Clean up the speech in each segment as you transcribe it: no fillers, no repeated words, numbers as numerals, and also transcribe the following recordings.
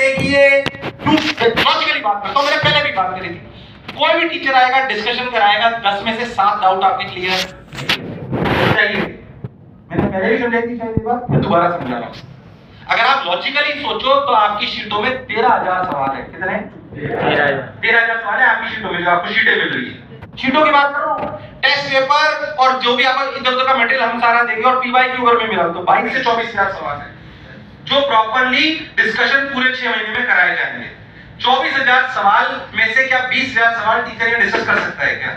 देखिए लॉजिकली बात करता हूँ, मैंने पहले भी बात करी थी, कोई भी टीचर आएगा डिस्कशन कराएगा 10 में से 7 डाउट आपके क्लियर चाहिए। मैंने पहले भी समझाई थी शायद ये बात, मैं दोबारा समझा रहा हूँ। अगर आप लॉजिकली सोचो तो आपकी शीटों में 13,000 सवाल है। कितने? 13,000 सवाल है आपकी शीटों में, जो आपको शीटें मिल रही है। शीटों की बात कर रहा हूँ, टेस्ट पेपर और जो भी आप इधर उधर का मटेरियल हम सारा देंगे, और पीवाईक्यू अगर में मिला तो 22 से 24,000 सवाल है जो प्रॉपर्ली डिस्कशन पूरे 6 महीने में कराए जाएंगे। 24,000 सवाल में से क्या 20,000 सवाल टीचर ये डिस्कस कर सकता है क्या?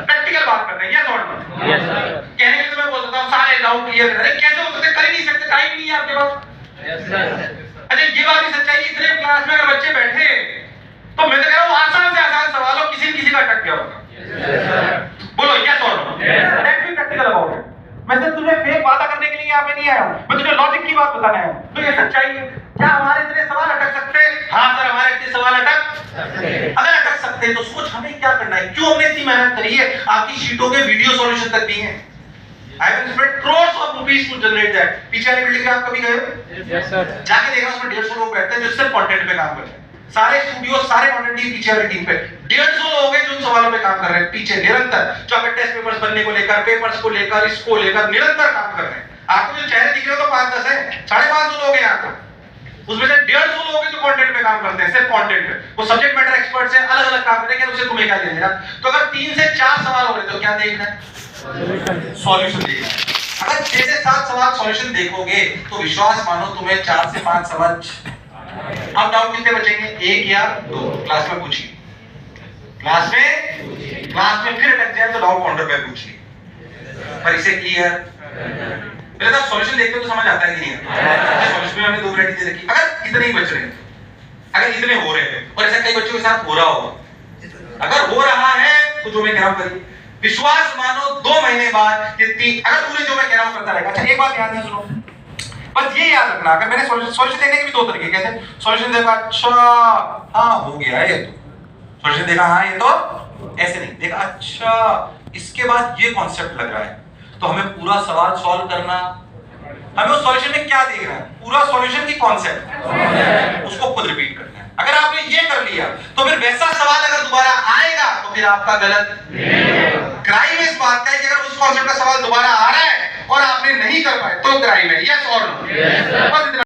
प्रैक्टिकल बात करते हैं, यस और नो? कहने के तो मैं बोल सकता हूँ सारे डाउट क्लियर कर, अरे कैसे हो सकते, कर ही नहीं सकते, टाइम नहीं है आपके पास। अरे ये बात भी सच्चाई है, इतने क्लास में अगर बच्चे बैठे तो मैं तो कह रहा हूँ आसान से आसान सवाल हो, किसी न किसी का अटक गया होगा। बोलो यस और no? Let's be practical about it. मैं सिर्फ तुझे फेक वादा करने के लिए यहाँ पे नहीं आया हूँ, मैं तुझे लॉजिक की बात बताना है। तो ये सच्चाई है, क्या हमारे इतने सवाल अटक सकते हैं? हाँ सर, हमारे इतने सवाल अटक, अगर अटक सकते हैं तो सोच हमें क्या करना है, क्यों हमने इतनी मेहनत करी है, आपकी शीटों के वीडियो सॉल्यूशन तक भी हैं। I have spent crores of rupees to generate that। पीछे वाली बिल्डिंग में आप कभी गए हो? Yes sir। जाके देखना, उसमें 150 लोग बैठते हैं जो सिर्फ कंटेंट पे काम करते हैं। सारे स्टूडियो, सारे कंटेंट टीम पीछे वाली टीम पे 150 लोग हैं जो उन सवालों पे काम कर रहे हैं पीछे निरंतर, चाहे टेस्ट पेपर्स बनने को लेकर, पेपर्स को लेकर, इसको लेकर निरंतर काम कर रहे हैं। आपको जो चेहरे दिख रहे हो तो 5-10 है, 550 लोग हैं यहाँ पे, उसमें से 150 लोग हैं जो कंटेंट पे काम करते हैं, सिर्फ कंटेंट पे। वो सब्जेक्ट मैटर एक्सपर्ट्स हैं, अलग अलग काम करेंगे, उससे तुम्हें क्या लेना। तो अगर 3 से 4 सवाल हो रहे तो क्या देखना है? सॉल्यूशन देखना है। अगर 6 से 7 सवाल सॉल्यूशन देखोगे तो विश्वास मानो तुम्हें 4 से 5 समझ। अब डाउट कितने बचेंगे? 1 या 2? क्लास में पूछिए, क्लास में फिर अटक जाए तो डाउट काउंटर पे पूछिए। पर इसे क्लियर पहले तो सॉल्यूशन देखते तो समझ आता है कि नहीं। सॉल्यूशन में हमने 2 वैरायटी दे रखी, अगर इतने ही बच रहे हैं, अगर इतने हो रहे हैं, और ऐसा कई बच्चों के साथ हो रहा होगा, अगर हो रहा है तो जो मैं कह रहा हूं करिए, विश्वास मानो 2 महीने बाद ये 3, अगर पूरे जो मैं कह रहा हूं करता रहेगा। अच्छा एक बात ध्यान से सुनो, बस ये याद रखना, अगर मैंने सॉल्यूशन देखने के भी 2 तरीके, कैसे? सॉल्यूशन देखा, अच्छा हाँ हो गया ये तो, सॉल्यूशन देखा हाँ ये तो, ऐसे नहीं देखा, अच्छा इसके बाद ये कॉन्सेप्ट लग रहा है, तो हमें पूरा सवाल सॉल्व करना, हमें उस सॉल्यूशन में क्या देखना है, पूरा सॉल्यूशन की कॉन्सेप्ट, उसको खुद रिपीट करना है। अगर आपने ये कर लिया तो फिर वैसा सवाल अगर दोबारा आएगा तो फिर आपका गलत। क्राइम इस बात का है कि अगर उस कॉन्सेप्ट का सवाल दोबारा आ रहा है और आपने नहीं कर पाए तो क्राइम है, यस और नो?